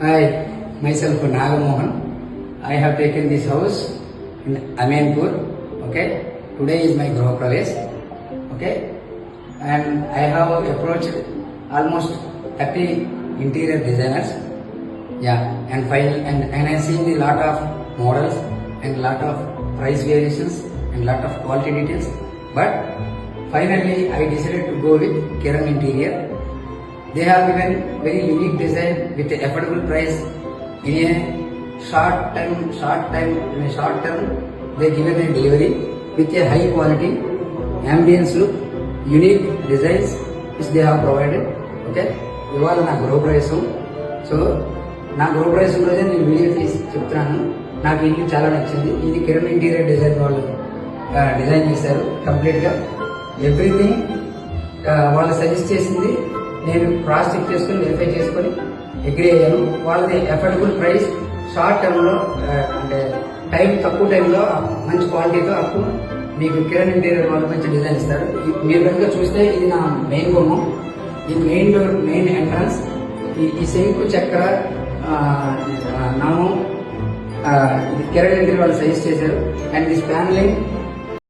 Hi, myself Nagamohan. I have taken this house in Aminpur. Okay, today is my Graha Pravesh. Okay, and I have approached almost 30 interior designers. Yeah, and I have seen a lot of models and lot of price variations and lot of quality details. But finally, I decided to go with Kiran Interior. They have given very unique design with an affordable price in a short term. They given a delivery with a high quality, ambience look, unique designs which they have provided. Okay, ఇవాళ నా గృహప్రవేశం. So నా గృహప్రవేశం రోజే నేను video తీసి చెప్తున్నాను. నాకు ఇల్లు చాలా నచ్చింది. ఇది కిరణ్ ఇంటీరియర్ డిజైన్ వాళ్ళు డిజైన్ చేశారు కంప్లీట్గా. ఎవ్రీథింగ్ వాళ్ళు సజెస్ట్ చేసింది నేను క్రాస్ చెక్ చేసుకుని వెరిఫై చేసుకొని అగ్రీ అయ్యాను. వాళ్ళది అఫోర్డబుల్ ప్రైస్, షార్ట్ టర్మ్లో అంటే తక్కువ టైంలో మంచి క్వాలిటీతో అప్పుడు మీకు కిరణ్ ఇంటీరియర్ వాళ్ళు మంచి డిజైన్ ఇస్తారు. మీరు కనుక చూస్తే ఇది నా మెయిన్ గుమ్మం, ఈ మెయిన్ డోర్ మెయిన్ ఎంట్రన్స్, ఈ శంకు చక్ర నామం ఇది కిరణ్ ఇంటీరియర్ వాళ్ళు సజెస్ట్ చేశారు. And this panelling